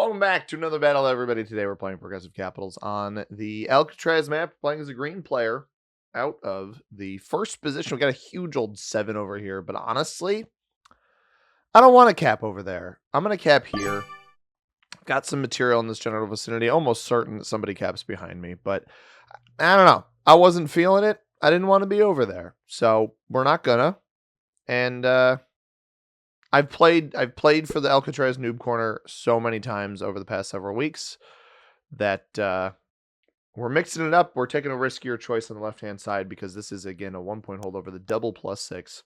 Welcome back to another battle, everybody. Today we're playing Progressive Capitals on the Alcatraz map, playing as a green player out of the first position. We got a huge old 7 over here, but honestly, I don't want to cap over there. I'm going to cap here. Got some material in this general vicinity. Almost certain that somebody caps behind me, but I don't know. I wasn't feeling it. I didn't want to be over there, so we're not gonna. And I've played for the Alcatraz Noob Corner so many times over the past several weeks that we're mixing it up. We're taking a riskier choice on the left-hand side because this is, again, a 1-point hold over the double +6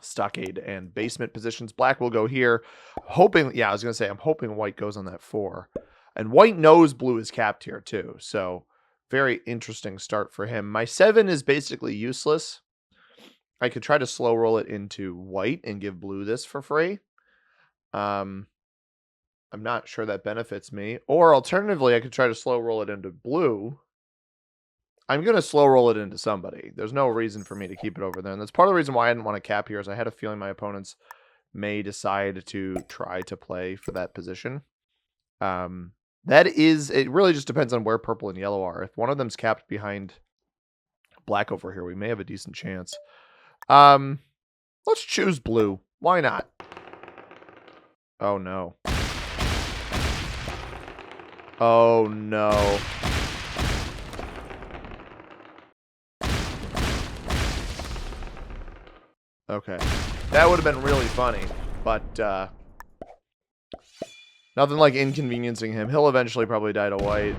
stockade and basement positions. Black will go here. Hoping, yeah, I was going to say, I'm hoping white goes on that 4. And white knows blue is capped here too. So very interesting start for him. My 7 is basically useless. I could try to slow roll it into white and give blue this for free. I'm not sure that benefits me. Or alternatively, I could try to slow roll it into blue. I'm going to slow roll it into somebody. There's no reason for me to keep it over there. And that's part of the reason why I didn't want to cap here is I had a feeling my opponents may decide to try to play for that position. It really just depends on where purple and yellow are. If one of them's capped behind black over here, we may have a decent chance. Let's choose blue. Why not? Oh, no. Oh, no. Okay. That would have been really funny, but nothing like inconveniencing him. He'll eventually probably die to white.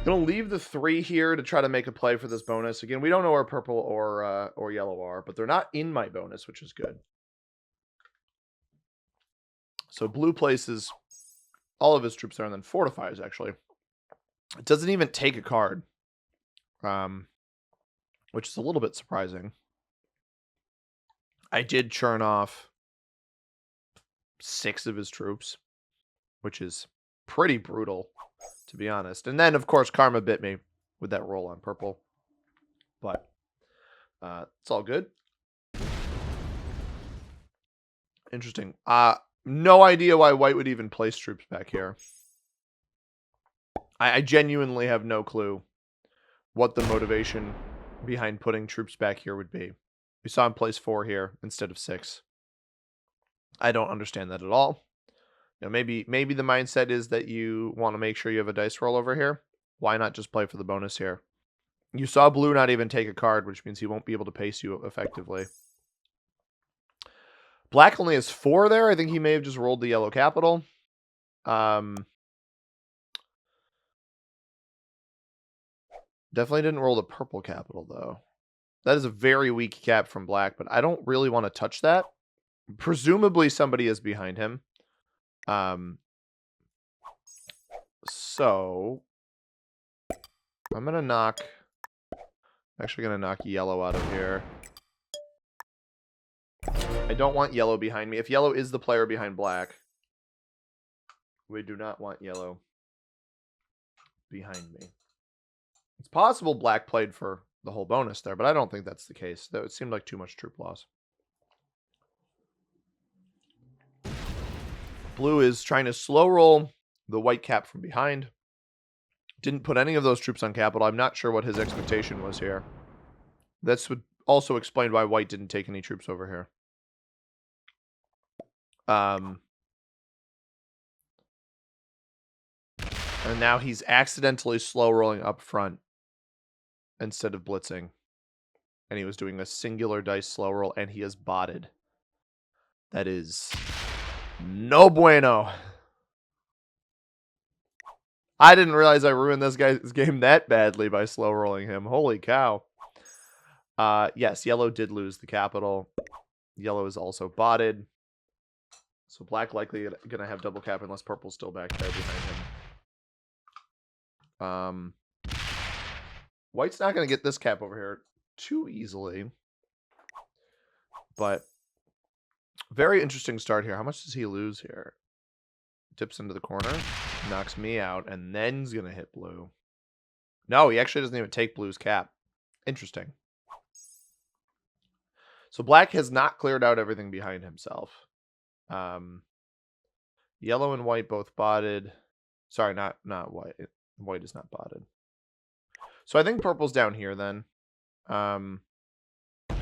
Gonna leave the 3 here to try to make a play for this bonus. Again, we don't know where purple or yellow are, but they're not in my bonus, which is good. So blue places all of his troops there and then fortifies, actually. It doesn't even take a card, which is a little bit surprising. I did churn off 6 of his troops, which is pretty brutal, to be honest. And then, of course, karma bit me with that roll on purple. But it's all good. Interesting. No idea why white would even place troops back here. I genuinely have no clue what the motivation behind putting troops back here would be. We saw him place 4 here instead of 6. I don't understand that at all. You know, maybe the mindset is that you want to make sure you have a dice roll over here. Why not just play for the bonus here? You saw blue not even take a card, which means he won't be able to pace you effectively. Black only has 4 there. I think he may have just rolled the yellow capital. Definitely didn't roll the purple capital, though. That is a very weak cap from black, but I don't really want to touch that. Presumably somebody is behind him. So I'm going to knock... I'm actually going to knock yellow out of here. I don't want yellow behind me. If yellow is the player behind black, we do not want yellow behind me. It's possible black played for the whole bonus there, but I don't think that's the case. That would seem like too much troop loss. Blue is trying to slow roll the white cap from behind. Didn't put any of those troops on capital. I'm not sure what his expectation was here. This would also explain why white didn't take any troops over here. And now he's accidentally slow rolling up front instead of blitzing. And he was doing a singular dice slow roll, and he is botted. That is no bueno. I didn't realize I ruined this guy's game that badly by slow rolling him. Holy cow. Yes, yellow did lose the capital. Yellow is also botted. So black likely going to have double cap unless purple's still back there behind him. White's not going to get this cap over here too easily. But very interesting start here. How much does he lose here? Dips into the corner, knocks me out, and then's going to hit blue. No, he actually doesn't even take blue's cap. Interesting. So black has not cleared out everything behind himself. Yellow and white both botted. Sorry, not white. White is not botted. So I think purple's down here then. A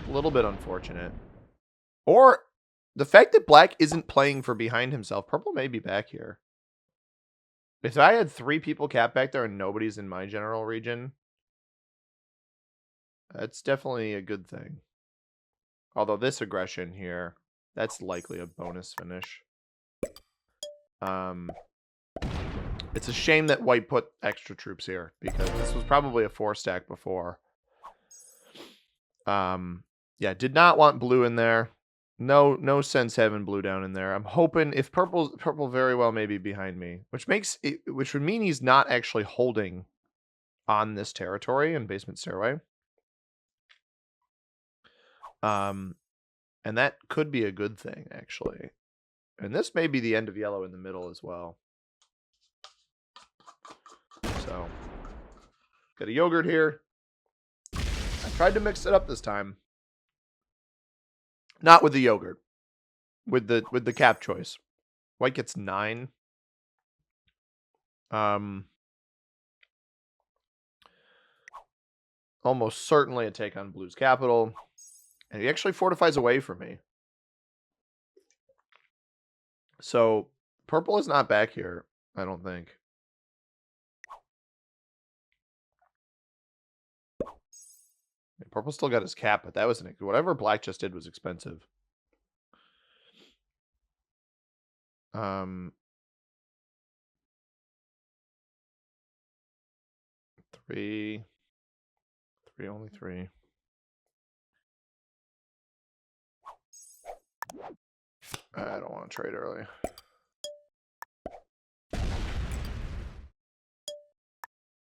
little bit unfortunate. Or the fact that black isn't playing for behind himself. Purple may be back here. If I had 3 people capped back there and nobody's in my general region, that's definitely a good thing. Although this aggression here, that's likely a bonus finish. It's a shame that white put extra troops here because this was probably a 4-stack before. Yeah, did not want blue in there. No sense having blue down in there. I'm hoping if purple very well may be behind me, which would mean he's not actually holding on this territory in basement stairway. And that could be a good thing actually. And this may be the end of yellow in the middle as well. So, got a yogurt here. I tried to mix it up this time. Not with the yogurt. With the cap choice. White gets 9. Almost certainly a take on blue's capital. And he actually fortifies away from me. So, purple is not back here, I don't think. Purple still got his cap, but that was whatever black just did was expensive. 3, only 3. I don't want to trade early.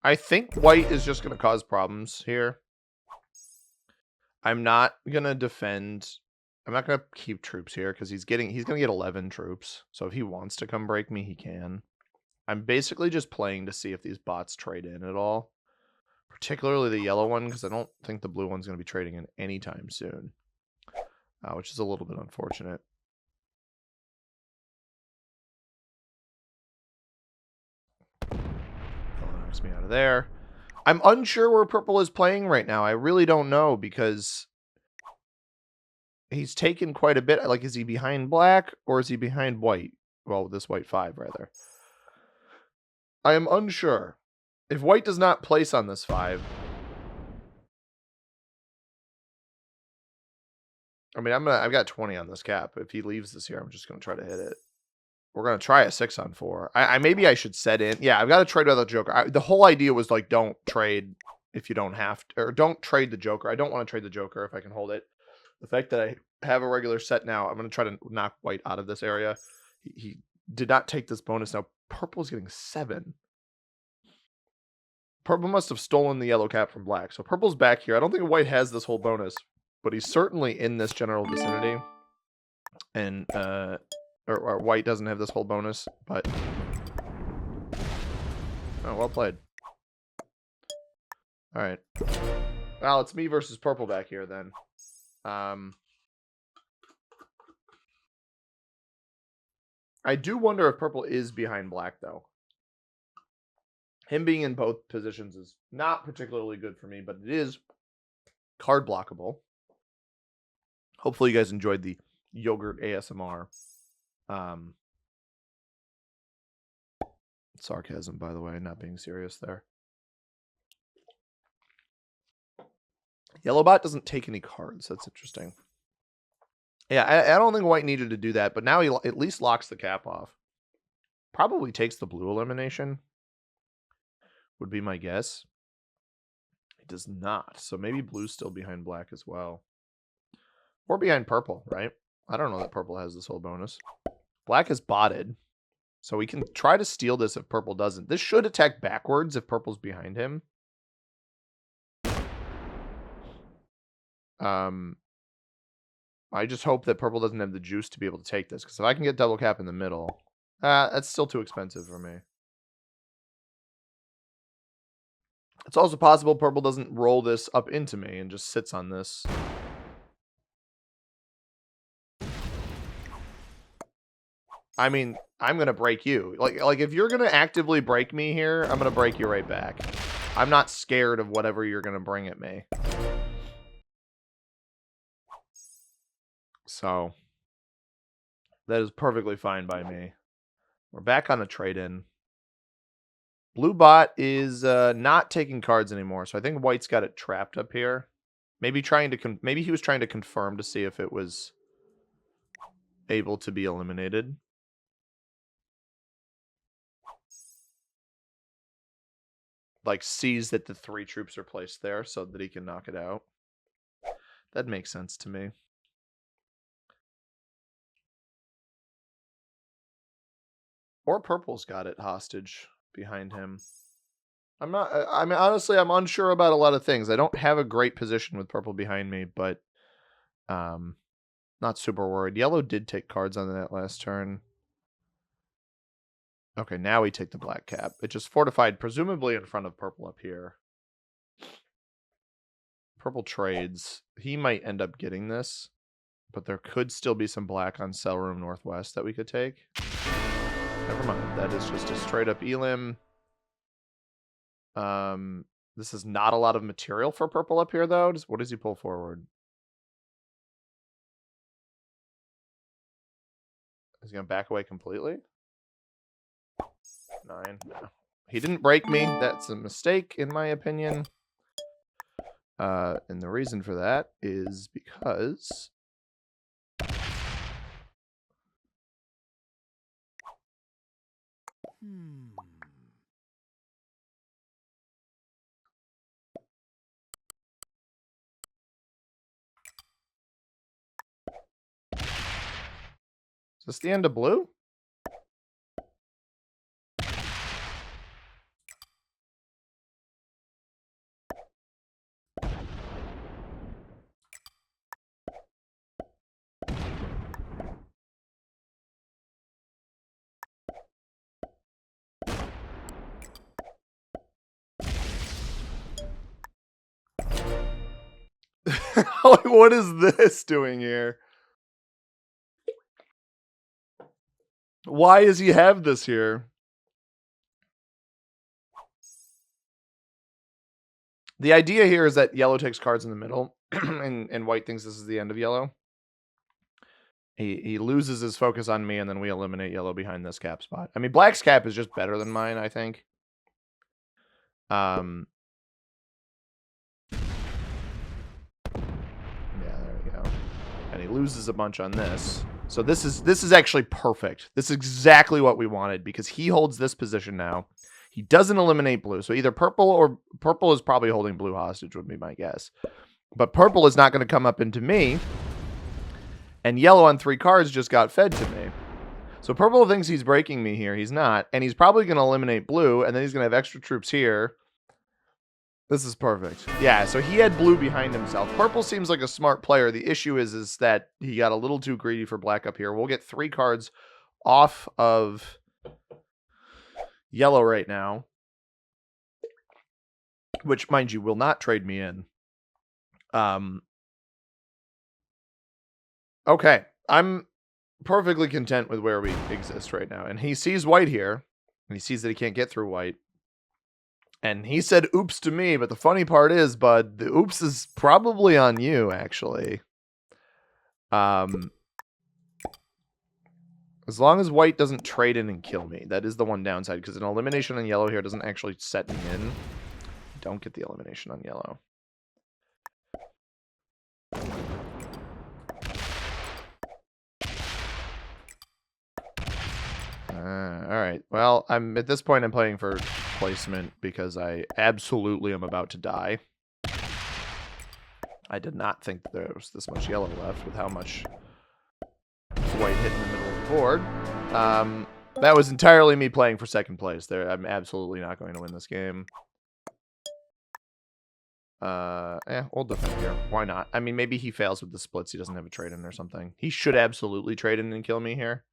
I think white is just going to cause problems here. I'm not going to defend. I'm not going to keep troops here because he's going to get 11 troops. So if he wants to come break me, he can. I'm basically just playing to see if these bots trade in at all. Particularly the yellow one, because I don't think the blue one's going to be trading in anytime soon. Which is a little bit unfortunate. Knocks me out of there. I'm unsure where purple is playing right now. I really don't know because he's taken quite a bit. Like, is he behind black or is he behind white? Well, this white 5, rather. I am unsure. If white does not place on this 5... I mean, I've got 20 on this cap. If he leaves this here, I'm just going to try to hit it. We're going to try a 6 on 4. Maybe I should set in. Yeah, I've got to trade with the Joker. The whole idea was, like, don't trade if you don't have to. Or don't trade the Joker. I don't want to trade the Joker if I can hold it. The fact that I have a regular set now, I'm going to try to knock white out of this area. He did not take this bonus. Now, purple's getting 7. Purple must have stolen the yellow cap from black. So purple's back here. I don't think white has this whole bonus. But he's certainly in this general vicinity. And, or white doesn't have this whole bonus, but... Oh, well played. Alright. Well, it's me versus purple back here, then. I do wonder if purple is behind black, though. Him being in both positions is not particularly good for me, but it is card blockable. Hopefully you guys enjoyed the yogurt ASMR. Sarcasm, by the way, not being serious there. Yellow bot doesn't take any cards. That's interesting. Yeah, I don't think white needed to do that, but now he at least locks the cap off. Probably takes the blue elimination, would be my guess. It does not. So maybe blue's still behind black as well. Or behind purple, right? I don't know that purple has this whole bonus. Black is botted. So we can try to steal this if purple doesn't. This should attack backwards if purple's behind him. I just hope that purple doesn't have the juice to be able to take this. Because if I can get double cap in the middle, that's still too expensive for me. It's also possible purple doesn't roll this up into me and just sits on this. I mean, I'm gonna break you. Like if you're gonna actively break me here, I'm gonna break you right back. I'm not scared of whatever you're gonna bring at me. So that is perfectly fine by me. We're back on a trade-in. Blue bot is not taking cards anymore, so I think white's got it trapped up here. Maybe maybe he was trying to confirm to see if it was able to be eliminated. Like sees that the 3 troops are placed there so that he can knock it out. That makes sense to me. Or purple's got it hostage behind him. I mean, honestly, I'm unsure about a lot of things. I don't have a great position with purple behind me, but not super worried. Yellow did take cards on that last turn. Okay, now we take the black cap. It just fortified, presumably in front of purple up here. Purple trades. He might end up getting this, but there could still be some black on cell room northwest that we could take. Never mind. That is just a straight up elim. This is not a lot of material for purple up here, though. What does he pull forward? Is he going to back away completely? 9. No. He didn't break me. That's a mistake, in my opinion. And the reason for that is because... Is this the end of blue? Like, what is this doing here? Why does he have this here? The idea here is that yellow takes cards in the middle, and white thinks this is the end of yellow. He loses his focus on me, and then we eliminate yellow behind this cap spot. I mean, black's cap is just better than mine, I think. Yeah, there we go. And he loses a bunch on this. So this is actually perfect. This is exactly what we wanted because he holds this position now. He doesn't eliminate blue. So either purple is probably holding blue hostage would be my guess. But purple is not going to come up into me. And yellow on 3 cards just got fed to me. So purple thinks he's breaking me here. He's not. And he's probably going to eliminate blue. And then he's going to have extra troops here. This is perfect. Yeah, so he had blue behind himself. Purple seems like a smart player. The issue is that he got a little too greedy for black up here. We'll get 3 cards off of yellow right now. Which, mind you, will not trade me in. Okay, I'm perfectly content with where we exist right now. And he sees white here. And he sees that he can't get through white. And he said oops to me, but the funny part is, bud, the oops is probably on you, actually. As long as white doesn't trade in and kill me. That is the one downside, because an elimination on yellow here doesn't actually set me in. Don't get the elimination on yellow. Alright, well, at this point I'm playing for placement because I absolutely am about to die. I did not think that there was this much yellow left with how much white hit in the middle of the board. That was entirely me playing for second place there. I'm absolutely not going to win this game. We'll defend here. Why not? I mean, maybe he fails with the splits. He doesn't have a trade-in or something. He should absolutely trade in and kill me here.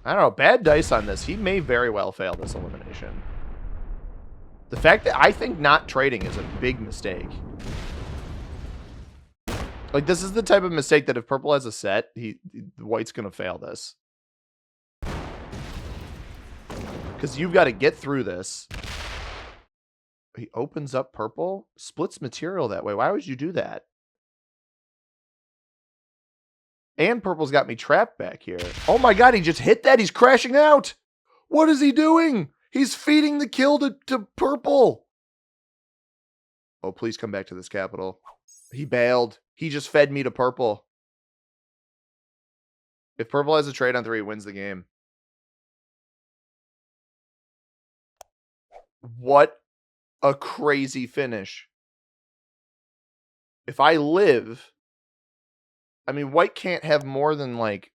I don't know. Bad dice on this. He may very well fail this elimination. The fact that I think not trading is a big mistake. Like, this is the type of mistake that if purple has a set, white's going to fail this. Because you've got to get through this. He opens up purple, splits material that way. Why would you do that? And purple's got me trapped back here. Oh my god, he just hit that. He's crashing out. What is he doing? He's feeding the kill to purple. Oh, please come back to this capital. He bailed. He just fed me to purple. If purple has a trade on 3, he wins the game. What a crazy finish. If I live... I mean, white can't have more than, like,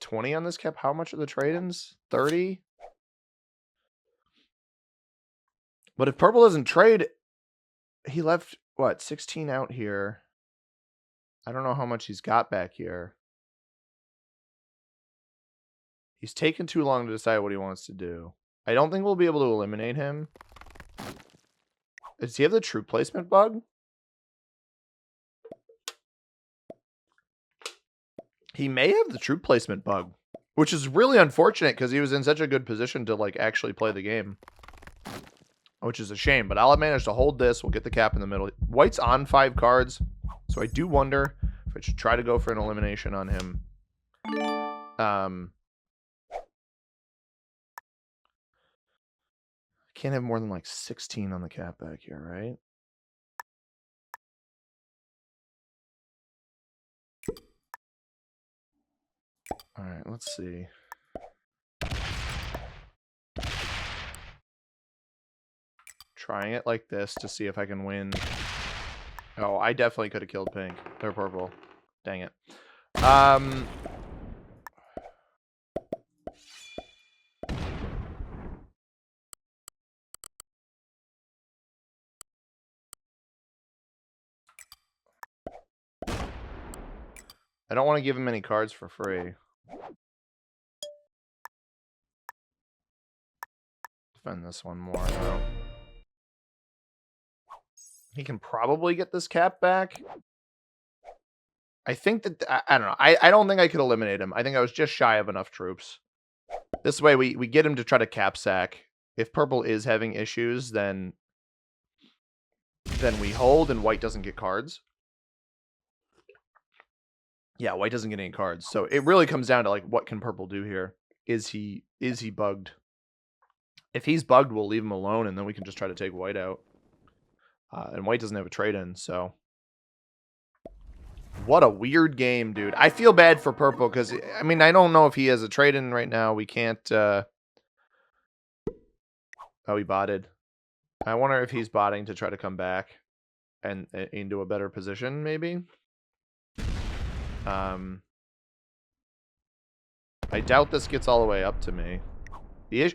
20 on this cap. How much are the trade-ins? 30? But if purple doesn't trade... He left, what, 16 out here. I don't know how much he's got back here. He's taken too long to decide what he wants to do. I don't think we'll be able to eliminate him. Does he have the troop placement bug? He may have the troop placement bug, which is really unfortunate because he was in such a good position to, like, actually play the game. Which is a shame, but I'll manage to hold this. We'll get the cap in the middle. White's on 5 cards, so I do wonder if I should try to go for an elimination on him. Can't have more than, like, 16 on the cap back here, right? All right, let's see. Trying it like this to see if I can win. Oh, I definitely could have killed pink or purple. Dang it. I don't want to give him any cards for free. Defend this one more, though. He can probably get this cap back. I think that... I don't know. I don't think I could eliminate him. I think I was just shy of enough troops. This way, we get him to try to cap sack. If purple is having issues, then we hold and white doesn't get cards. Yeah, white doesn't get any cards. So it really comes down to, like, what can purple do here? Is he bugged? If he's bugged, we'll leave him alone, and then we can just try to take white out. And white doesn't have a trade-in, so... What a weird game, dude. I feel bad for purple, because, I mean, I don't know if he has a trade-in right now. We can't... Oh, he botted. I wonder if he's botting to try to come back and into a better position, maybe? I doubt this gets all the way up to me.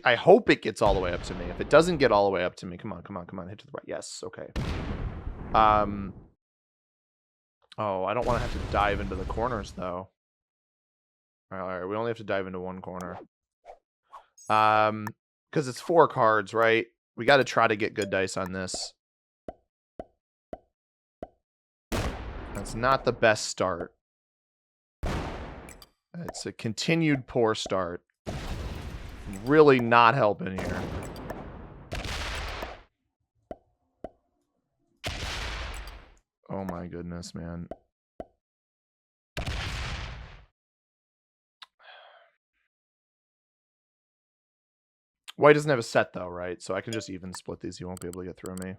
I hope it gets all the way up to me. If it doesn't get all the way up to me, come on, come on, come on, hit to the right. Yes, okay. Oh, I don't want to have to dive into the corners, though. All right, we only have to dive into one corner. Because it's 4 cards, right? We got to try to get good dice on this. That's not the best start. It's a continued poor start. Really not helping here. Oh my goodness, man. White doesn't have a set though, right? So I can just even split these. He won't be able to get through me.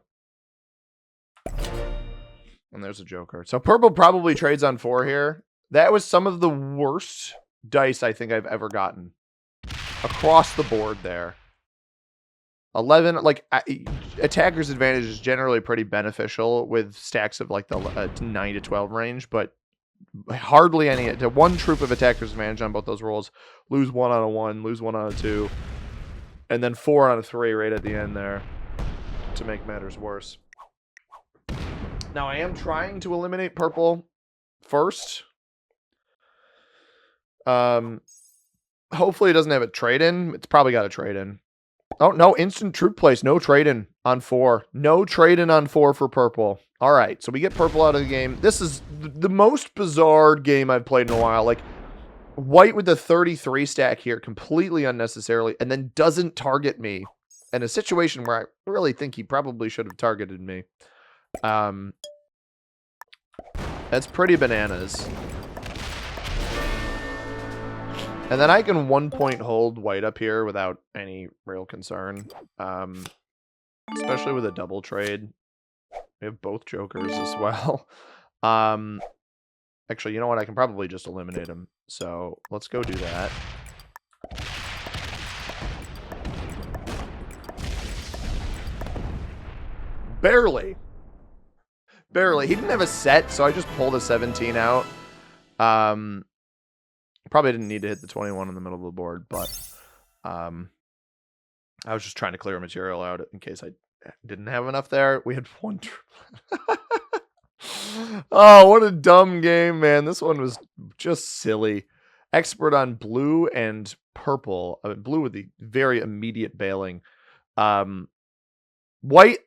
And there's a joker. So purple probably trades on 4 here. That was some of the worst dice I think I've ever gotten. Across the board there. 11, like, attacker's advantage is generally pretty beneficial with stacks of, like, the 9 to 12 range, but hardly any. One troop of attacker's advantage on both those rolls. Lose 1 on a 1, lose 1 on a 2, and then 4 on a 3 right at the end there to make matters worse. Now, I am trying to eliminate purple first. Hopefully it doesn't have a trade-in. It's probably got a trade-in. Oh, no, instant troop place. No trade-in on 4. No trade-in on 4 for purple. All right, so we get purple out of the game. This is the most bizarre game I've played in a while. Like, white with the 33 stack here, completely unnecessarily, and then doesn't target me in a situation where I really think he probably should have targeted me. That's pretty bananas. And then I can 1-point hold white up here without any real concern. Especially with a double trade. We have both jokers as well. Actually, you know what? I can probably just eliminate him. So let's go do that. Barely. Barely. He didn't have a set, so I just pulled a 17 out. Probably didn't need to hit the 21 in the middle of the board, but I was just trying to clear material out in case I didn't have enough there. We had one. Oh, what a dumb game, man. This one was just silly. Expert on blue and purple. Blue with the very immediate bailing. White,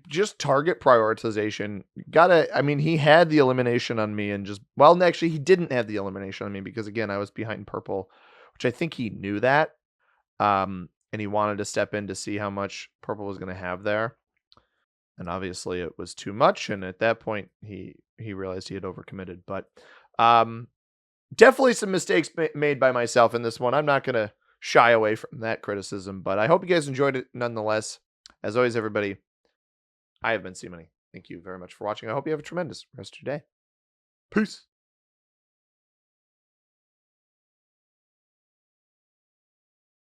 just target prioritization. I mean, he had the elimination on me and just, well, actually, he didn't have the elimination on me because, again, I was behind purple, which I think he knew that. And he wanted to step in to see how much purple was going to have there. And obviously it was too much. And at that point, he realized he had overcommitted. But definitely some mistakes made by myself in this one. I'm not going to shy away from that criticism, but I hope you guys enjoyed it nonetheless. As always, everybody, I have been C-Money. Thank you very much for watching. I hope you have a tremendous rest of your day. Peace.